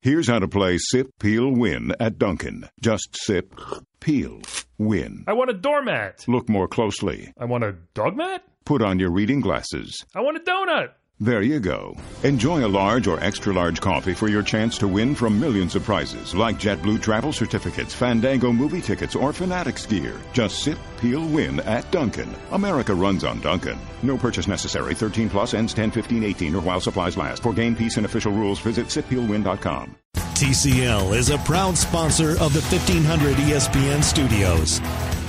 Here's how to play Sip, Peel, Win at Dunkin'. Just sip, peel, win. I want a doormat. Look more closely. I want a dog mat. Put on your reading glasses. I want a donut. There you go. Enjoy a large or extra-large coffee for your chance to win from millions of prizes like JetBlue travel certificates, Fandango movie tickets, or Fanatics gear. Just sip, peel, win at Dunkin'. America runs on Dunkin'. No purchase necessary. 18 plus ends 10/15/18 or while supplies last. For game, peace, and official rules, visit sippeelwin.com. TCL is a proud sponsor of the 1500 ESPN studios.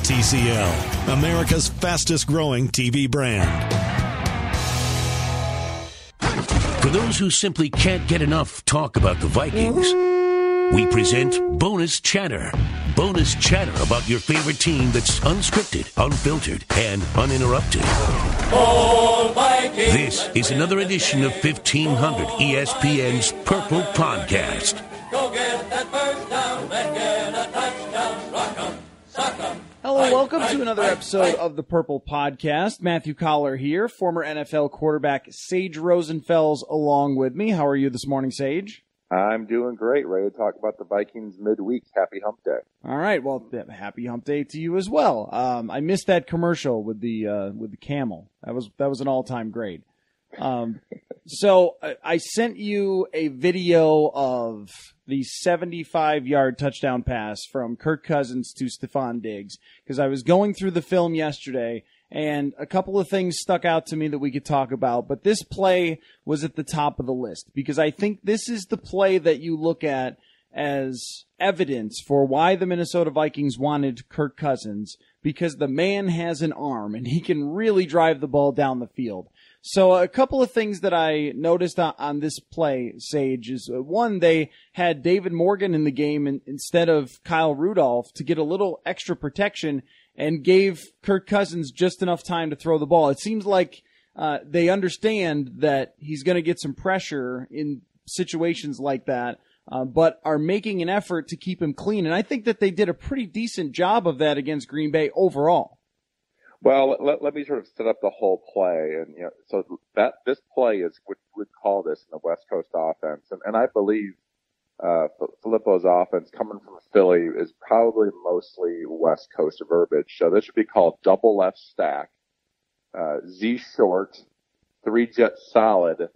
TCL, America's fastest growing TV brand. For those who simply can't get enough talk about the Vikings, we present Bonus Chatter. Bonus chatter about your favorite team that's unscripted, unfiltered, and uninterrupted. This is another edition of 1500 ESPN's Purple Podcast. Go get that first down, let's get a touchdown, rock 'em, sock 'em. Hello, welcome to another episode of the Purple Podcast. Matthew Coller here, former NFL quarterback Sage Rosenfels along with me. How are you this morning, Sage? I'm doing great. Ready to talk about the Vikings midweek. Happy hump day. All right. Well, happy hump day to you as well. I missed that commercial with the camel. That was an all-time great. So I sent you a video of the 75-yard touchdown pass from Kirk Cousins to Stefon Diggs because I was going through the film yesterday and a couple of things stuck out to me that we could talk about, but this play was at the top of the list because I think this is the play that you look at as evidence for why the Minnesota Vikings wanted Kirk Cousins, because the man has an arm and he can really drive the ball down the field. So a couple of things that I noticed on this play, Sage, is one, they had David Morgan in the game instead of Kyle Rudolph to get a little extra protection and gave Kirk Cousins just enough time to throw the ball. It seems like they understand that he's going to get some pressure in situations like that, but are making an effort to keep him clean. And I think that they did a pretty decent job of that against Green Bay overall. Well, let me sort of set up the whole play, and so that this play is what we'd call this in the West Coast offense, and I believe Filippo's offense coming from Philly is probably mostly West Coast verbiage. So this should be called double left stack, Z short, 3-jet solid,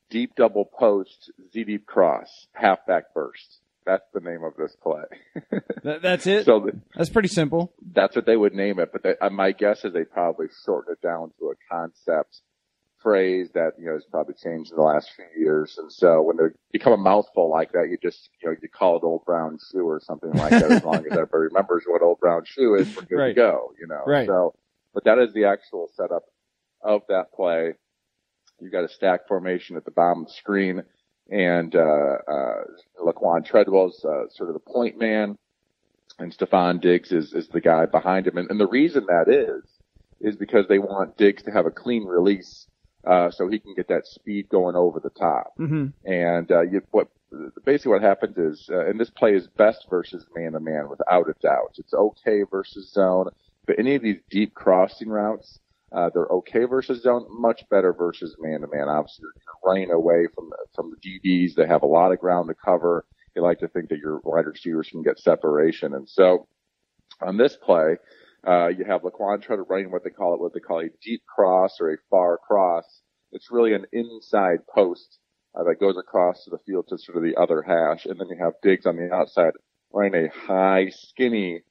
deep double post, Z deep cross, halfback burst. That's the name of this play. That's it? So that's pretty simple. That's what they would name it, but my guess is they probably shortened it down to a concept phrase that, has probably changed in the last few years. And so when they become a mouthful like that, you just, you call it Old Brown Shoe or something like that. As long as everybody remembers what Old Brown Shoe is, we're good to go, Right. So, but that is the actual setup of that play. You've got a stack formation at the bottom of the screen. And Laquan Treadwell's sort of the point man, and Stefon Diggs is the guy behind him. And the reason that is because they want Diggs to have a clean release so he can get that speed going over the top. Mm-hmm. And basically what happens is, and this play is best versus man-to-man without a doubt. It's okay versus zone, but any of these deep crossing routes, they're okay versus zone, much better versus man-to-man. Obviously, you're running away from the DBs. They have a lot of ground to cover. You like to think that your wide receivers can get separation. And so on this play, you have Laquan try to run what they call a deep cross or a far cross. It's really an inside post that goes across to the field to sort of the other hash. And then you have Diggs on the outside running a high, skinny,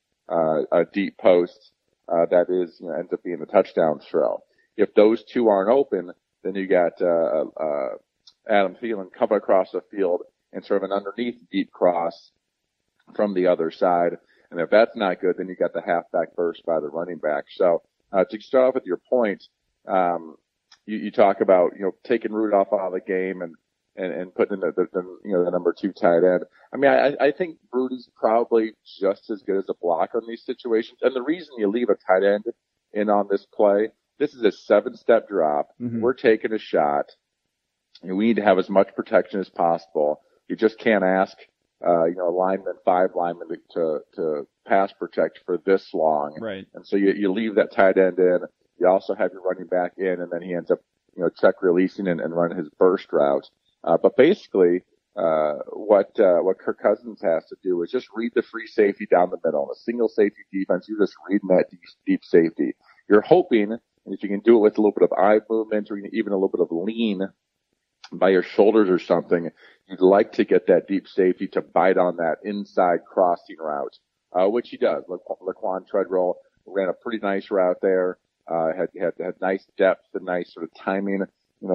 deep post. That is, ends up being a touchdown throw. If those two aren't open, then you got Adam Thielen coming across the field and sort of an underneath deep cross from the other side. And if that's not good, then you got the halfback burst by the running back. So to start off with your point, you talk about taking Rudolph out of the game and putting in the number 2 tight end. I mean, I think Rudy's probably just as good as a blocker in these situations. And the reason you leave a tight end in on this play, this is a 7-step drop. Mm-hmm. We're taking a shot. We need to have as much protection as possible. You just can't ask, linemen, 5 linemen to pass protect for this long. Right. And so you leave that tight end in. You also have your running back in, and then he ends up, check releasing and running his burst route. But basically, what Kirk Cousins has to do is just read the free safety down the middle. In a single safety defense, you're just reading that deep safety. You're hoping, and if you can do it with a little bit of eye movement or even a little bit of lean by your shoulders or something, you'd like to get that deep safety to bite on that inside crossing route, which he does. Laquan Treadwell ran a pretty nice route there, had nice depth and nice sort of timing,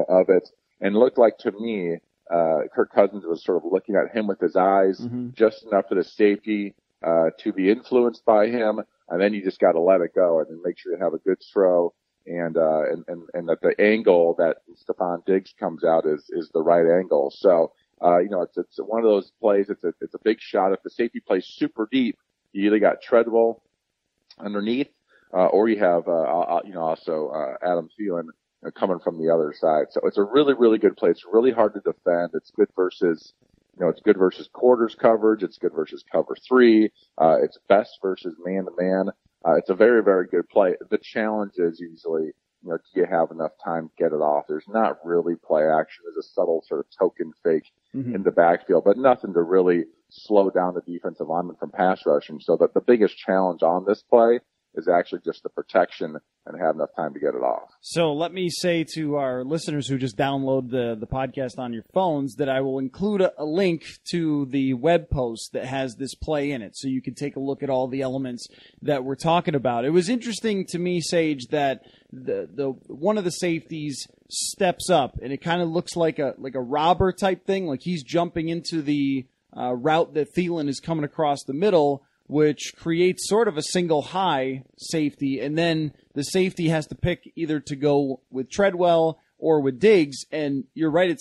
of it, and looked like to me, Kirk Cousins was sort of looking at him with his eyes, just enough for the safety to be influenced by him, and then you just got to let it go and then make sure you have a good throw, and that the angle that Stefon Diggs comes out is the right angle. So it's one of those plays. It's a big shot. If the safety plays super deep, you either got Treadwell underneath, or you have also Adam Thielen coming from the other side. So it's a really, really good play. It's really hard to defend. It's good versus, it's good versus quarters coverage. It's good versus cover 3. It's best versus man to man. It's a very, very good play. The challenge is usually, do you have enough time to get it off? There's not really play action. There's a subtle sort of token fake in the backfield, but nothing to really slow down the defensive lineman from pass rushing. So the biggest challenge on this play is actually just the protection and have enough time to get it off. So let me say to our listeners who just download the podcast on your phones that I will include a link to the web post that has this play in it, so you can take a look at all the elements that we're talking about. It was interesting to me, Sage, that the one of the safeties steps up, and it kind of looks like a robber type thing, like he's jumping into the route that Thielen is coming across the middle, which creates sort of a single high safety, and then the safety has to pick either to go with Treadwell or with Diggs, and you're right,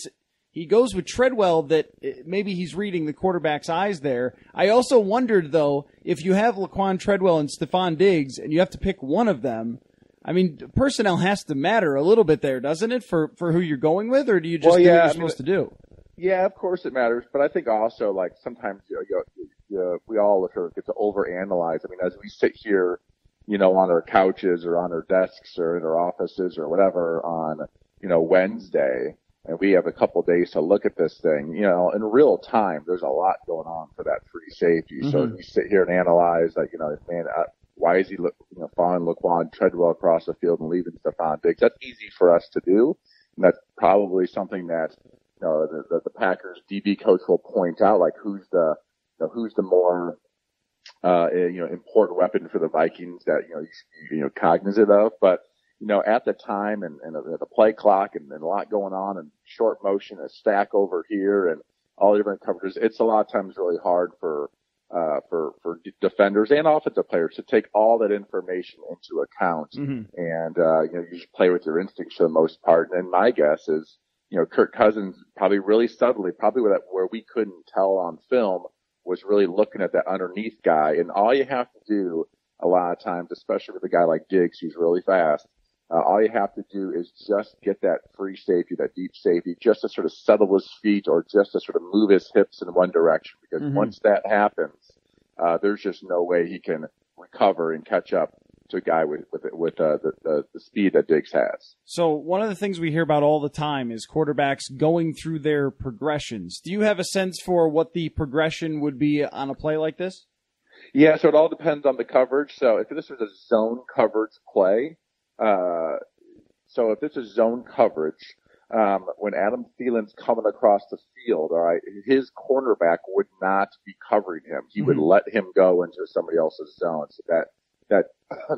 he goes with Treadwell that maybe he's reading the quarterback's eyes there. I also wondered, though, if you have Laquan Treadwell and Stefon Diggs, and you have to pick one of them, I mean, personnel has to matter a little bit there, doesn't it, for who you're going with, or do you just do what you're supposed to do? Yeah, of course it matters, but I think also, like, sometimes we all sort of get to overanalyze. I mean, as we sit here, on our couches or on our desks or in our offices or whatever on, Wednesday, and we have a couple days to look at this thing, in real time, there's a lot going on for that free safety. So as we sit here and analyze, like, why is he, following Laquan Treadwell across the field and leaving Stefon Diggs? That's easy for us to do, and that's probably something that the Packers DB coach will point out, like who's the more important weapon for the Vikings that you should be cognizant of. But at the time and the play clock and a lot going on and short motion, a stack over here and all different coverages, it's a lot of times really hard for defenders and offensive players to take all that information into account. And you just play with your instincts for the most part. And my guess is, Kirk Cousins probably really subtly, probably where we couldn't tell on film, was really looking at that underneath guy. And all you have to do a lot of times, especially with a guy like Diggs, who's really fast, all you have to do is just get that free safety, that deep safety, just to sort of settle his feet or just to sort of move his hips in one direction. Because once that happens, there's just no way he can recover and catch up to a guy with the speed that Diggs has. So one of the things we hear about all the time is quarterbacks going through their progressions. Do you have a sense for what the progression would be on a play like this? Yeah, so it all depends on the coverage. So if this was a zone coverage play, when Adam Thielen's coming across the field, all right, his cornerback would not be covering him. He would let him go into somebody else's zone, so that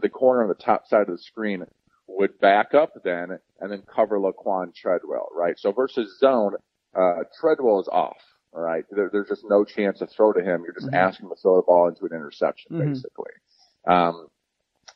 the corner on the top side of the screen would back up then and then cover Laquan Treadwell, right? So versus zone, Treadwell is off, all right? There's just no chance to throw to him. You're just asking him to throw the ball into an interception, basically.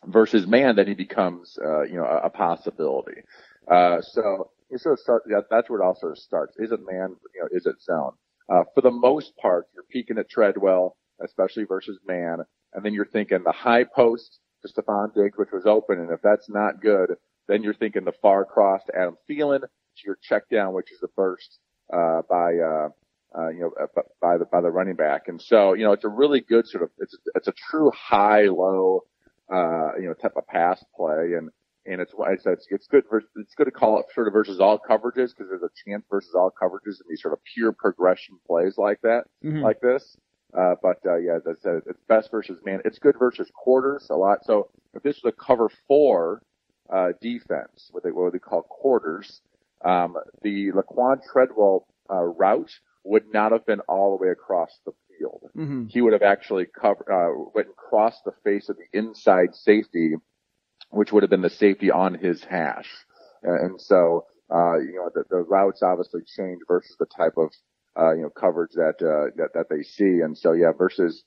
Versus man, then he becomes, a possibility. So you sort of start, that's where it all sort of starts. Is it man, is it zone? For the most part, you're peeking at Treadwell, especially versus man, and then you're thinking the high post to Stefon Diggs, which was open, and if that's not good, then you're thinking the far cross to Adam Thielen to your check down, which is the burst by the running back. And so, it's a really good sort of, it's a true high-low, type of pass play. And And it's why it's good. It's good to call it sort of versus all coverages because there's a chance versus all coverages in these sort of pure progression plays like that, like this. Yeah, as I said, it's best versus man. It's good versus quarters a lot. So if this was a cover 4 defense, what they call quarters, the Laquan Treadwell route would not have been all the way across the field. He would have actually went and crossed the face of the inside safety, which would have been the safety on his hash. And so, the routes obviously change versus the type of, coverage that they see. And so, yeah, versus,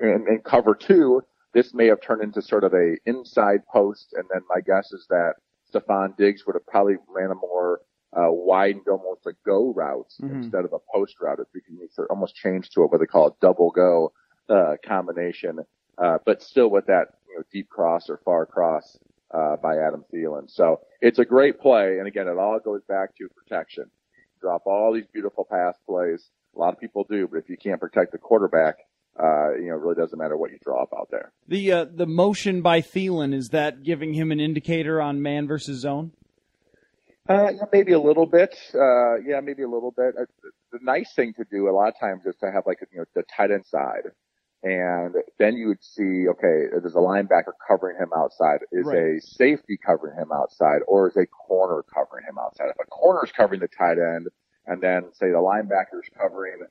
in cover 2, this may have turned into sort of a inside post. And then my guess is that Stefon Diggs would have probably ran a more, widened almost a go route instead of a post route. If we can almost change to what they call a double go, combination. But still with that, deep cross or far cross, by Adam Thielen. So it's a great play. And again, it all goes back to protection. You drop all these beautiful pass plays. A lot of people do, but if you can't protect the quarterback, it really doesn't matter what you draw up out there. The motion by Thielen, is that giving him an indicator on man versus zone? Maybe a little bit. Maybe a little bit. The nice thing to do a lot of times is to have the tight end side. And then you would see, okay, there's a linebacker covering him outside. Is a safety covering him outside, or is a corner covering him outside? If a corner is covering the tight end, and then say the linebacker is covering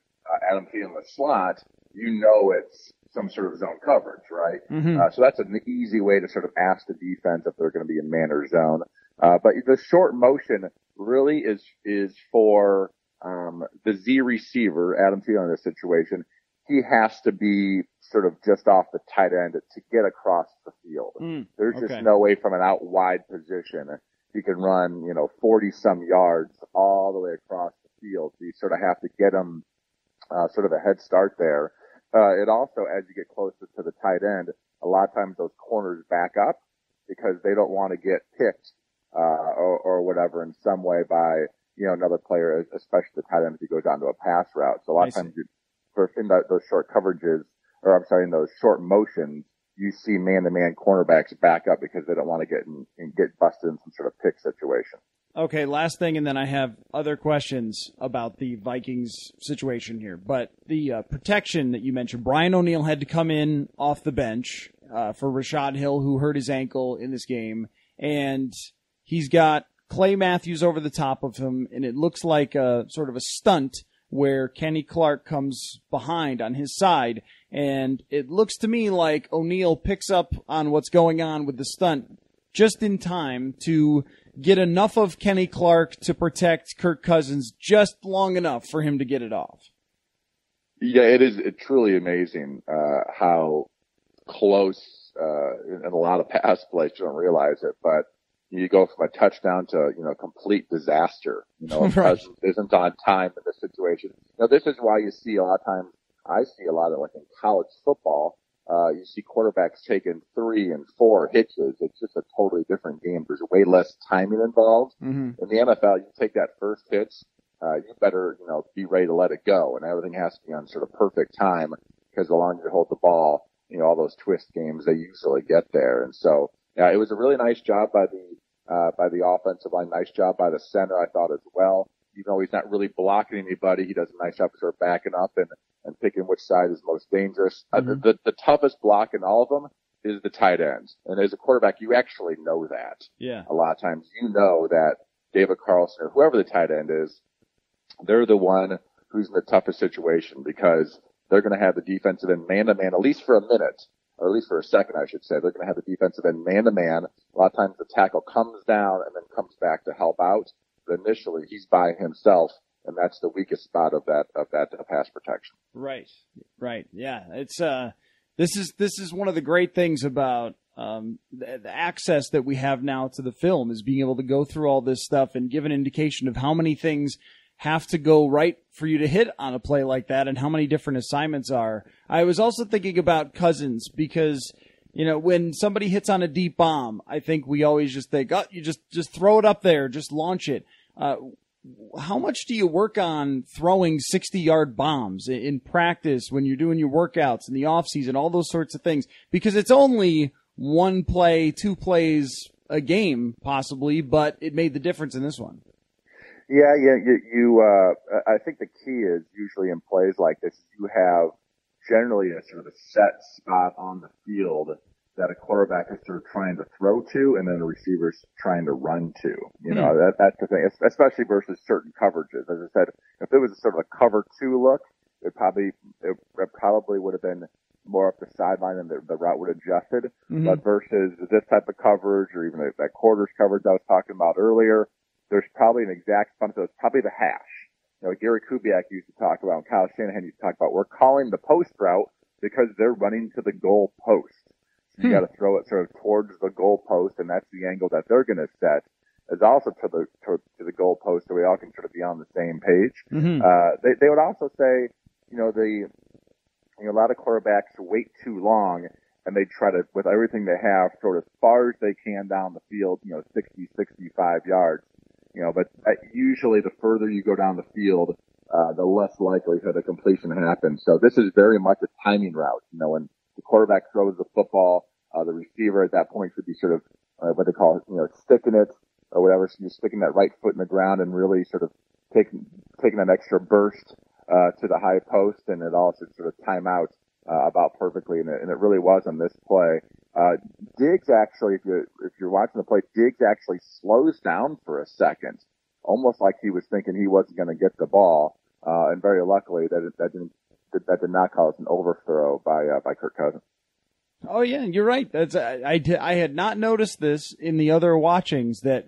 Adam Thielen in the slot, it's some sort of zone coverage, right? So that's an easy way to sort of ask the defense if they're going to be in man or zone. But the short motion really is for the Z receiver, Adam Thielen in this situation. He has to be sort of just off the tight end to get across the field. There's just no way from an out wide position he can run, 40 some yards all the way across the field. So you sort of have to get him sort of a head start there. It also, as you get closer to the tight end, a lot of times those corners back up because they don't want to get picked or whatever in some way by another player, especially the tight end if he goes down to a pass route. So a lot of times in those short coverages, in those short motions, you see man-to-man cornerbacks back up because they don't want to get busted in some sort of pick situation. Okay, last thing, and then I have other questions about the Vikings situation here. But the protection that you mentioned, Brian O'Neill had to come in off the bench for Rashad Hill, who hurt his ankle in this game, and he's got Clay Matthews over the top of him, and it looks like a sort of a stunt where Kenny Clark comes behind on his side, and it looks to me like O'Neill picks up on what's going on with the stunt just in time to get enough of Kenny Clark to protect Kirk Cousins just long enough for him to get it off. Yeah, it's truly amazing how close, in a lot of pass plays, you don't realize it, but you go from a touchdown to, complete disaster. Cousins isn't on time in this situation. This is why you see a lot of times, I see a lot of in college football, you see quarterbacks taking 3 and 4 hitches. It's just a totally different game. There's way less timing involved. In the NFL, you take that first hitch, you better, be ready to let it go. And everything has to be on sort of perfect time because the longer you hold the ball, all those twist games, they usually get there. And so, yeah, it was a really nice job by the offensive line. Nice job by the center, I thought, as well. Even though he's not really blocking anybody, he does a nice job of sort of backing up and picking which side is most dangerous. The toughest block in all of them is the tight ends. And as a quarterback, you actually know that. Yeah. A lot of times you know that David Carlson or whoever the tight end is, they're the one who's in the toughest situation because they're going to have the defensive end man-to-man, at least for a minute. Or at least for a second, I should say. They're going to have the defensive end man-to-man. A lot of times the tackle comes down and then comes back to help out. But initially, he's by himself, and that's the weakest spot of that pass protection. Right. Yeah, it's this is one of the great things about the access that we have now to the film is being able to go through all this stuff and give an indication of how many things have to go right for you to hit on a play like that and how many different assignments are. I was also thinking about Cousins because, when somebody hits on a deep bomb, I think we always just think, you just throw it up there, just launch it. How much do you work on throwing 60-yard bombs in practice when you're doing your workouts in the off season, all those sorts of things? Because it's only one play, 2 plays a game possibly, but it made the difference in this one. Yeah. I think the key is usually in plays like this, you have generally a sort of a set spot on the field that a quarterback is sort of trying to throw to, and then the receiver's trying to run to. That's the thing, especially versus certain coverages. As I said, if it was a sort of a cover 2 look, it probably would have been more up the sideline and the route would have adjusted. Mm-hmm. But versus this type of coverage, or even that quarters coverage I was talking about earlier, there's probably an exact spot. So it's probably the hash. Gary Kubiak used to talk about, and Kyle Shanahan used to talk about, we're calling the post route because they're running to the goal post. So you got to throw it sort of towards the goal post, and that's the angle that they're going to set. Is also to the goal post, so we all can sort of be on the same page. Mm-hmm. They would also say, a lot of quarterbacks wait too long, and they try to, with everything they have, throw it as far as they can down the field, 60, 65 yards. But usually the further you go down the field, the less likelihood a completion happens. So this is very much a timing route. When the quarterback throws the football, the receiver at that point should be sort of what they call, sticking it or whatever. So you're sticking that right foot in the ground and really sort of taking that extra burst to the high post, and it all should sort of time out about perfectly, and it really was on this play. Diggs actually, if you're watching the play, Diggs actually slows down for a second, almost like he was thinking he wasn't going to get the ball, and very luckily that did not cause an overthrow by Kirk Cousins. Oh yeah, you're right. I had not noticed this in the other watchings that.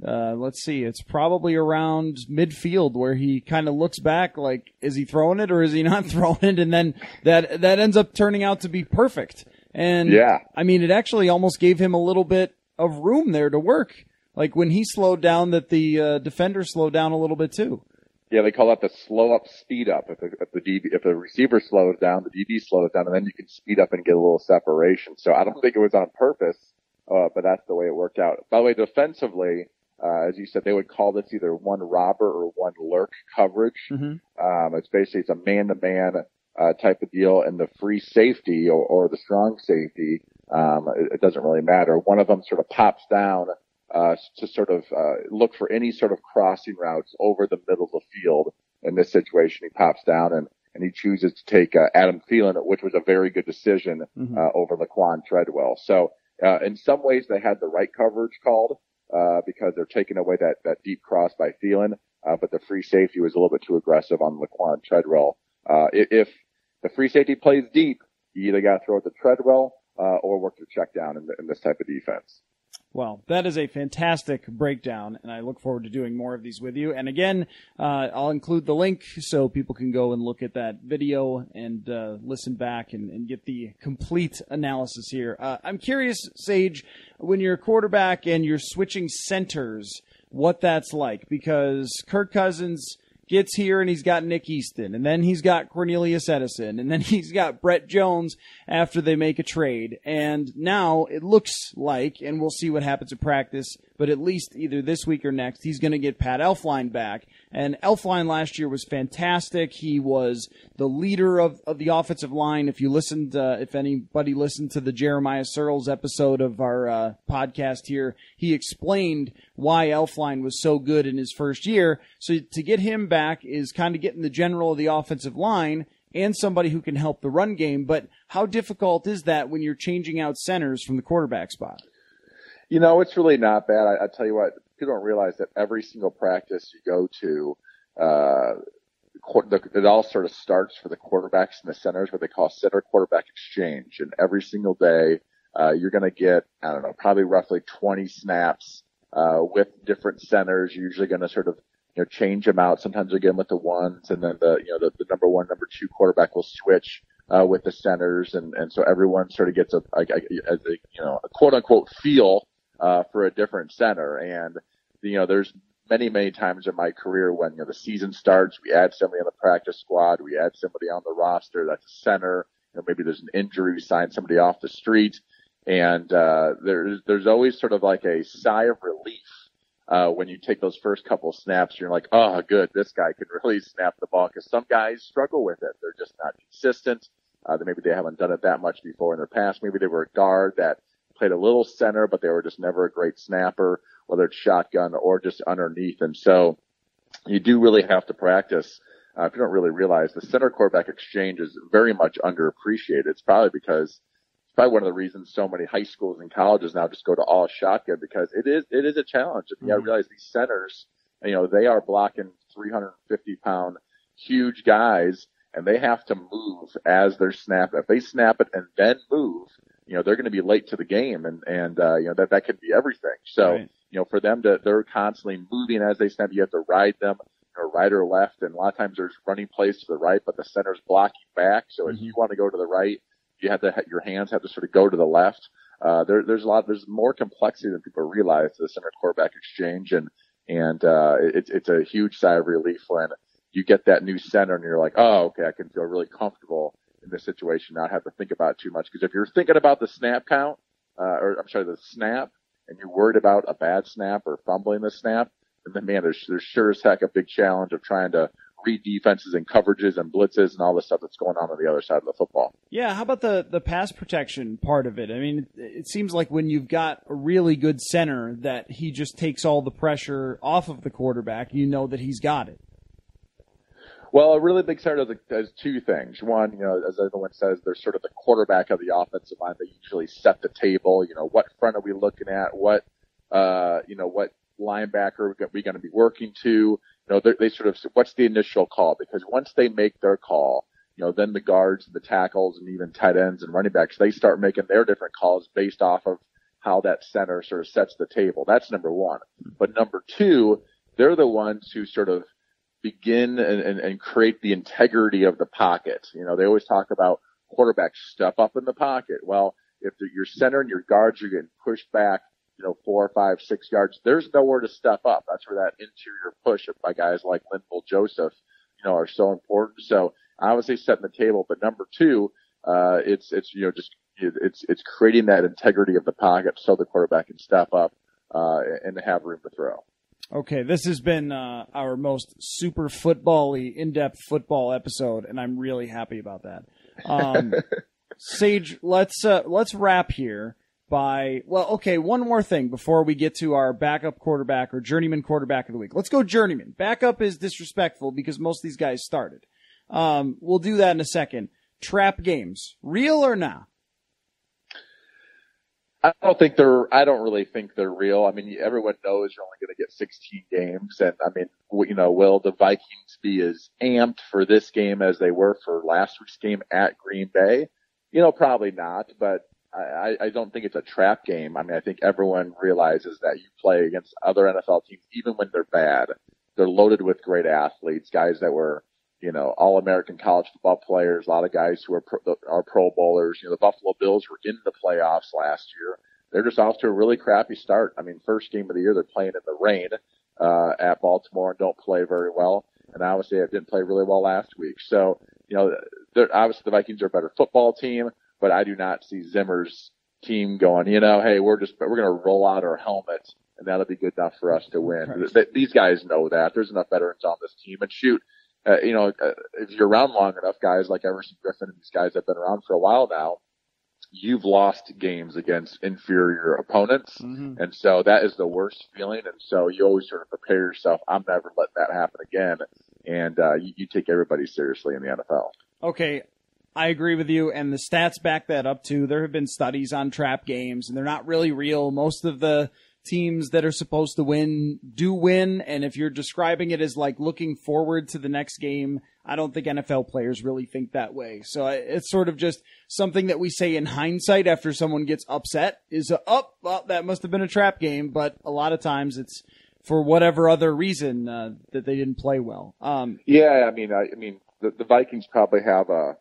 Let's see, it's probably around midfield where he kind of looks back like, is he throwing it or is he not throwing it? And then that ends up turning out to be perfect. And yeah, I mean, it actually almost gave him a little bit of room there to work. Like when he slowed down, that the defender slowed down a little bit too. Yeah, they call that the slow up, speed up. If the receiver slows down, the DB slows down, and then you can speed up and get a little separation. So I don't think it was on purpose, but that's the way it worked out. By the way, defensively, as you said, they would call this either one robber or one lurk coverage. Mm-hmm. It's a man-to-man type of deal, and the free safety or the strong safety, it doesn't really matter. One of them sort of pops down to sort of look for any sort of crossing routes over the middle of the field. In this situation, he pops down and he chooses to take Adam Thielen, which was a very good decision over Laquan Treadwell. So in some ways, they had the right coverage called. Because they're taking away that deep cross by Thielen, but the free safety was a little bit too aggressive on Laquan Treadwell. If the free safety plays deep, you either got to throw it to Treadwell or work your check down in this type of defense. Well, that is a fantastic breakdown, and I look forward to doing more of these with you. And again, I'll include the link so people can go and look at that video and listen back and get the complete analysis here. I'm curious, Sage, when you're a quarterback and you're switching centers, what that's like, because Kirk Cousins gets here and he's got Nick Easton, and then he's got Cornelius Edison, and then he's got Brett Jones after they make a trade. And now it looks like, and we'll see what happens in practice, but at least either this week or next, he's going to get Pat Elflein back. And Elflein last year was fantastic. He was the leader of the offensive line. If you listened, if anybody listened to the Jeremiah Searles episode of our podcast here, he explained why Elflein was so good in his first year. So to get him back is kind of getting the general of the offensive line and somebody who can help the run game. But how difficult is that when you're changing out centers from the quarterback spot? It's really not bad. I tell you what, people don't realize that every single practice you go to, it all sort of starts for the quarterbacks and the centers, what they call center quarterback exchange. And every single day, you're going to get, probably roughly 20 snaps, with different centers. You're usually going to sort of, change them out. Sometimes you get them with the ones, and then the number one, number two quarterback will switch, with the centers. And so everyone sort of gets a quote unquote feel, for a different center. And, there's many times in my career when, the season starts, we add somebody on the practice squad, we add somebody on the roster that's a center, maybe there's an injury, we sign somebody off the street. And, there's always sort of like a sigh of relief, when you take those first couple snaps. You're like, oh, good, this guy can really snap the ball, because some guys struggle with it. They're just not consistent. Maybe they haven't done it that much before in their past. Maybe they were a guard that played a little center, but they were just never a great snapper, whether it's shotgun or just underneath. And so you do really have to practice. If you don't really realize, the center quarterback exchange is very much underappreciated. It's probably one of the reasons so many high schools and colleges now just go to all shotgun, because it is a challenge. And you got to realize these centers, they are blocking 350-pound huge guys, and they have to move as they're snapping. If they snap it and then move, they're going to be late to the game, and that could be everything. So, right. For them they're constantly moving as they snap. You have to ride them, right or left, and a lot of times there's running plays to the right, but the center's blocking back. So if you want to go to the right, your hands have to sort of go to the left. There's more complexity than people realize to the center quarterback exchange, and it's a huge sigh of relief when you get that new center and you're like, oh, okay, I can feel really comfortable in this situation, not have to think about it too much. Because if you're thinking about the snap count, the snap, and you're worried about a bad snap or fumbling the snap, then man, there's sure as heck a big challenge of trying to read defenses and coverages and blitzes and all the stuff that's going on the other side of the football. Yeah, how about the pass protection part of it? I mean, it seems like when you've got a really good center that he just takes all the pressure off of the quarterback, you know that he's got it. Well, a really big center does two things. One, as everyone says, they're sort of the quarterback of the offensive line. They usually set the table. What front are we looking at? What linebacker are we going to be working to? They sort of, what's the initial call? Because once they make their call, then the guards, the tackles, and even tight ends and running backs, they start making their different calls based off of how that center sort of sets the table. That's number one. But number two, they're the ones who sort of begin and create the integrity of the pocket. They always talk about quarterbacks step up in the pocket. Well, if your center and your guards are getting pushed back, 4, 5, 6 yards, there's nowhere to step up. That's where that interior push by guys like Linval Joseph, are so important. So obviously setting the table, but number two, it's creating that integrity of the pocket so the quarterback can step up, and have room to throw. Okay, this has been our most super football-y, in-depth football episode, and I'm really happy about that. Sage, let's wrap here one more thing before we get to our backup quarterback or journeyman quarterback of the week. Let's go journeyman. Backup is disrespectful because most of these guys started. We'll do that in a second. Trap games, real or not? I don't really think they're real. I mean, everyone knows you're only going to get 16 games. And I mean, will the Vikings be as amped for this game as they were for last week's game at Green Bay? Probably not, but I don't think it's a trap game. I mean, I think everyone realizes that you play against other NFL teams, even when they're bad. They're loaded with great athletes, guys that were, all-American college football players, a lot of guys who are Pro Bowlers. The Buffalo Bills were in the playoffs last year. They're just off to a really crappy start. I mean, first game of the year, they're playing in the rain at Baltimore and don't play very well. And obviously, they didn't play really well last week. So, obviously the Vikings are a better football team, but I do not see Zimmer's team going, hey, we're going to roll out our helmet and that'll be good enough for us to win. These guys know that. There's enough veterans on this team. And shoot, if you're around long enough, guys like Everson Griffin and these guys have been around for a while now, you've lost games against inferior opponents. Mm-hmm. And so that is the worst feeling. And so you always sort of prepare yourself. I'm never letting that happen again. And you take everybody seriously in the NFL. Okay. I agree with you, and the stats back that up too. There have been studies on trap games, and they're not really real. Most of the teams that are supposed to win do win, and if you're describing it as like looking forward to the next game, I don't think NFL players really think that way. So it's sort of just something that we say in hindsight after someone gets upset is, well, that must have been a trap game, but a lot of times it's for whatever other reason that they didn't play well. Yeah, I mean, the Vikings probably have a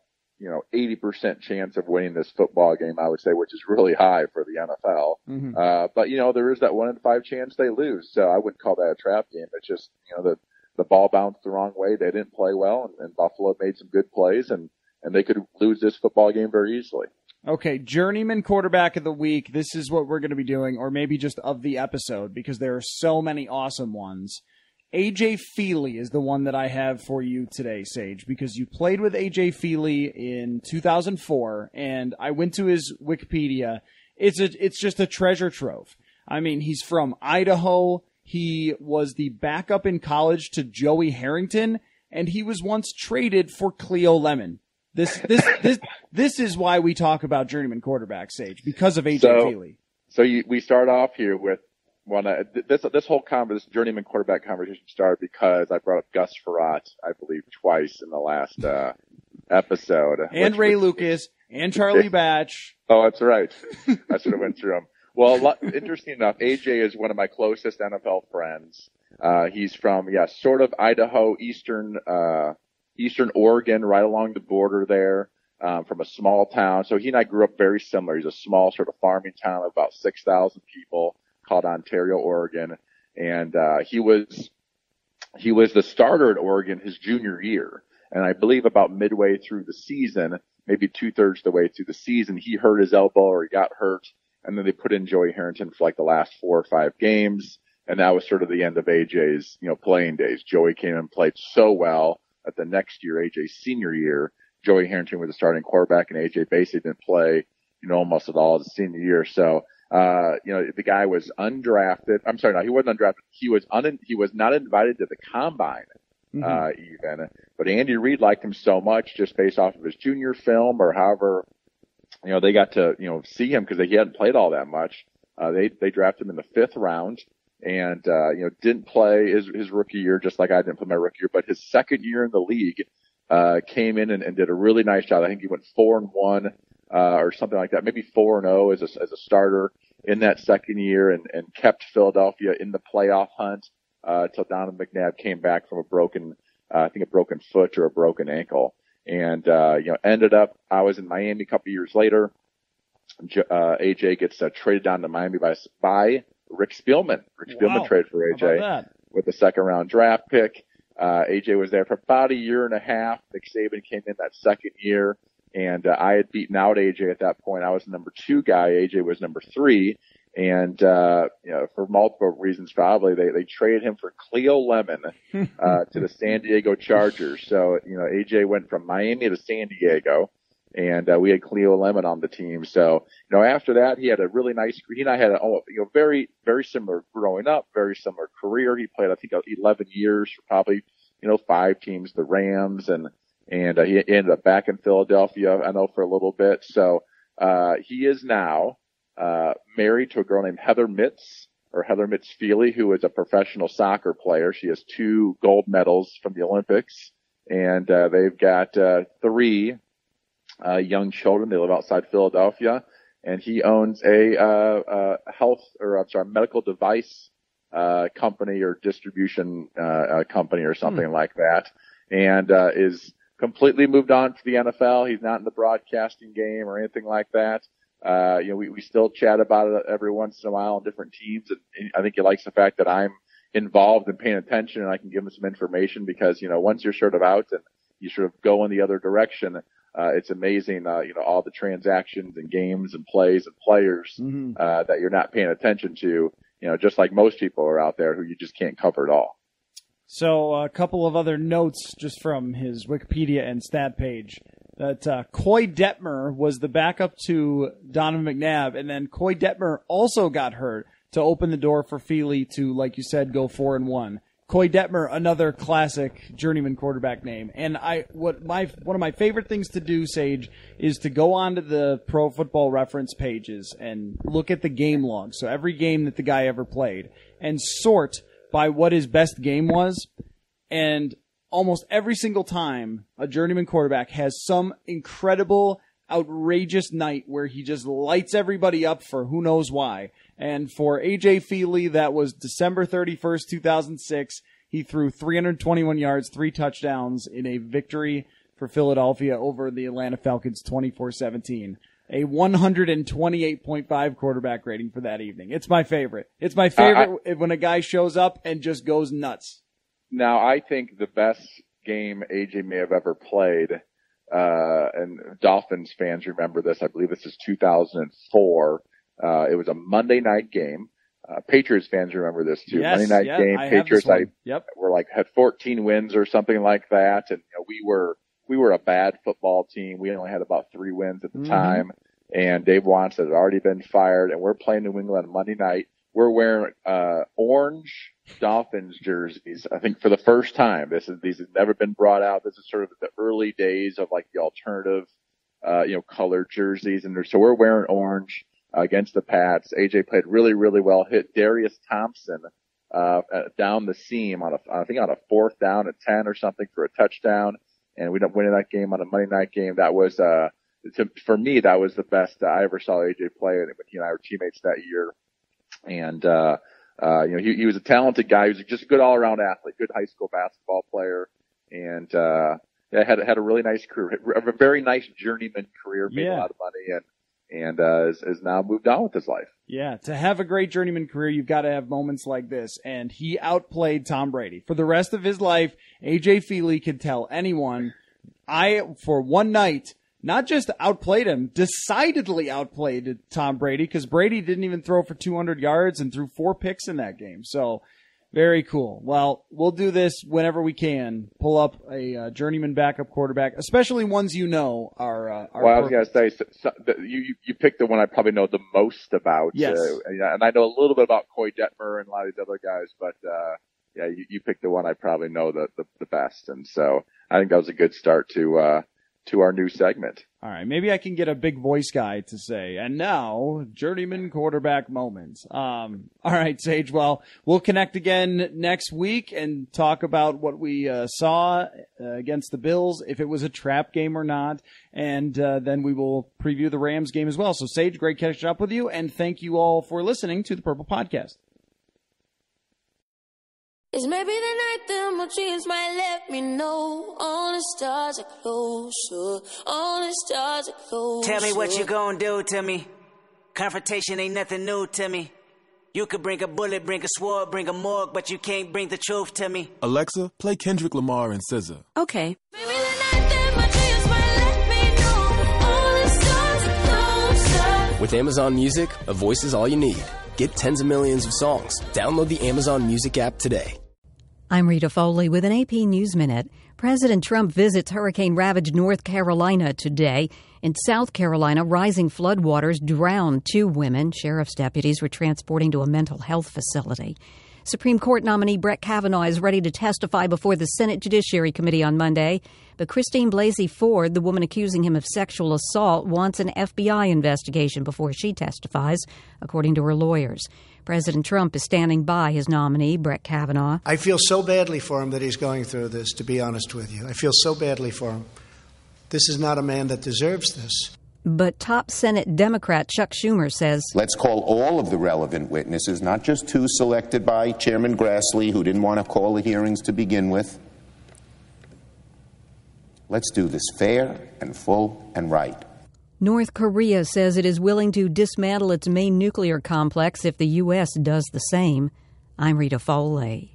80% chance of winning this football game, I would say, which is really high for the NFL. Mm-hmm. But there is that 1 in 5 chance they lose. So I wouldn't call that a trap game. It's just, the ball bounced the wrong way. They didn't play well, and Buffalo made some good plays, and they could lose this football game very easily. Okay, Journeyman Quarterback of the Week. This is what we're going to be doing, or maybe just of the episode, because there are so many awesome ones. A.J. Feely is the one that I have for you today, Sage, because you played with A.J. Feely in 2004, and I went to his Wikipedia, it's just a treasure trove. I mean, he's from Idaho. He was the backup in college to Joey Harrington, and he was once traded for Cleo Lemon. This is why we talk about journeyman quarterback, Sage, because of AJ Feely. So we start off here with this whole this journeyman quarterback conversation started because I brought up Gus Frerotte, I believe, twice in the last episode. And Ray Lucas and Charlie Batch. Oh, that's right. I should have went through them. Well, interesting enough, AJ is one of my closest NFL friends. He's from, sort of Idaho, eastern Oregon, right along the border there, from a small town. So he and I grew up very similar. He's a small sort of farming town of about 6,000 people called Ontario, Oregon. And he was the starter at Oregon his junior year. And I believe about midway through the season, maybe 2/3 the way through the season, he hurt his elbow or he got hurt. And then they put in Joey Harrington for like the last 4 or 5 games. And that was sort of the end of AJ's, playing days. Joey came and played so well that the next year, AJ's senior year, Joey Harrington was the starting quarterback and AJ basically didn't play, almost at all his senior year. So, the guy was undrafted. I'm sorry, no, he wasn't undrafted. He was not invited to the combine, even. But Andy Reid liked him so much just based off of his junior film or however, they got to, see him because he hadn't played all that much. They drafted him in the 5th round and, didn't play his rookie year, just like I didn't play my rookie year, but his second year in the league, came in and did a really nice job. I think he went 4-1, or something like that, maybe 4-0 as a starter in that second year and kept Philadelphia in the playoff hunt, till Donovan McNabb came back from a broken foot or a broken ankle. And, ended up, I was in Miami a couple years later. AJ gets traded down to Miami by Rick Spielman. Rick Spielman traded for AJ with a 2nd round draft pick. AJ was there for about a year and a half. Nick Saban came in that second year and, I had beaten out AJ at that point. I was the number 2 guy. AJ was number 3. And, for multiple reasons, probably they traded him for Cleo Lemon, to the San Diego Chargers. So, AJ went from Miami to San Diego and, we had Cleo Lemon on the team. So, after that, he had a really nice, he and I had very, very similar growing up, very similar career. He played, I think, 11 years for probably, 5 teams, the Rams and he ended up back in Philadelphia, I know, for a little bit. So, he is now, married to a girl named Heather Mitz-Feely, who is a professional soccer player. She has 2 gold medals from the Olympics, and they've got 3 young children. They live outside Philadelphia, and he owns a medical device company or distribution company or something like that, and is completely moved on to the NFL. He's not in the broadcasting game or anything like that. We still chat about it every once in a while on different teams. And I think he likes the fact that I'm involved and paying attention and I can give him some information because, once you're sort of out and you sort of go in the other direction, it's amazing, all the transactions and games and plays and players, that you're not paying attention to, just like most people are out there who you just can't cover it all. So a couple of other notes just from his Wikipedia and stat page. That Coy Detmer was the backup to Donovan McNabb, and then Coy Detmer also got hurt to open the door for Feely to, like you said, go 4-1. Coy Detmer, another classic journeyman quarterback name. And one of my favorite things to do, Sage, is to go onto the Pro Football Reference pages and look at the game log. So every game that the guy ever played, and sort by what his best game was, and almost every single time a journeyman quarterback has some incredible, outrageous night where he just lights everybody up for who knows why. And for AJ Feely, that was December 31st, 2006. He threw 321 yards, 3 touchdowns in a victory for Philadelphia over the Atlanta Falcons 24-17. A 128.5 quarterback rating for that evening. It's my favorite. It's my favorite when a guy shows up and just goes nuts. Now, I think the best game AJ may have ever played, and Dolphins fans remember this, I believe this is 2004. It was a Monday night game. Patriots fans remember this too. Yes, Monday night game. Patriots had 14 wins or something like that. And we were a bad football team. We only had about 3 wins at the time. and Dave Wantz had already been fired, and we're playing New England on Monday night. We're wearing orange Dolphins jerseys, I think, for the first time. These have never been brought out. This is sort of the early days of like the alternative, colored jerseys, and so we're wearing orange against the Pats. AJ played really, really well. Hit Darius Thompson down the seam on a 4th down at 10 or something for a touchdown, and we ended up winning that game on a Monday night game. That was for me, that was the best I ever saw AJ play. And he and I were teammates that year. And, he was a talented guy. He was just a good all around athlete, good high school basketball player. And, had a really nice career, a very nice journeyman career, made a lot of money and has now moved on with his life. Yeah. To have a great journeyman career, you've got to have moments like this. And he outplayed Tom Brady for the rest of his life. AJ Feely could tell anyone, for one night, not just outplayed him, decidedly outplayed Tom Brady, because Brady didn't even throw for 200 yards and threw 4 picks in that game. So, very cool. Well, we'll do this whenever we can. Pull up a journeyman backup quarterback, especially ones are. Well, I was going to say, you picked the one I probably know the most about. Yes. And I know a little bit about Coy Detmer and a lot of these other guys, but you picked the one I probably know the best. And so I think that was a good start to our new segment. All right, maybe I can get a big voice guy to say, and now, journeyman quarterback moments. All right, Sage, well, we'll connect again next week and talk about what we saw against the Bills, if it was a trap game or not, and then we will preview the Rams game as well. So, Sage, great catching up with you, and thank you all for listening to the Purple Podcast. It's maybe the night that my dreams might let me know. All the stars are closer. All the stars are closer. Tell me what you gonna do to me. Confrontation ain't nothing new to me. You could bring a bullet, bring a sword, bring a morgue, but you can't bring the truth to me. Alexa, play Kendrick Lamar and SZA. Okay. Maybe the night that my dreams might let me know. All the stars are closer. With Amazon Music, a voice is all you need. Get tens of millions of songs. Download the Amazon Music app today. I'm Rita Foley with an AP News Minute. President Trump visits hurricane-ravaged North Carolina today. In South Carolina, rising floodwaters drowned 2 women sheriff's deputies were transporting to a mental health facility. Supreme Court nominee Brett Kavanaugh is ready to testify before the Senate Judiciary Committee on Monday. But Christine Blasey Ford, the woman accusing him of sexual assault, wants an FBI investigation before she testifies, according to her lawyers. President Trump is standing by his nominee, Brett Kavanaugh. I feel so badly for him that he's going through this, to be honest with you. I feel so badly for him. This is not a man that deserves this. But top Senate Democrat Chuck Schumer says, let's call all of the relevant witnesses, not just 2 selected by Chairman Grassley, who didn't want to call the hearings to begin with. Let's do this fair and full and right. North Korea says it is willing to dismantle its main nuclear complex if the U.S. does the same. I'm Rita Foley.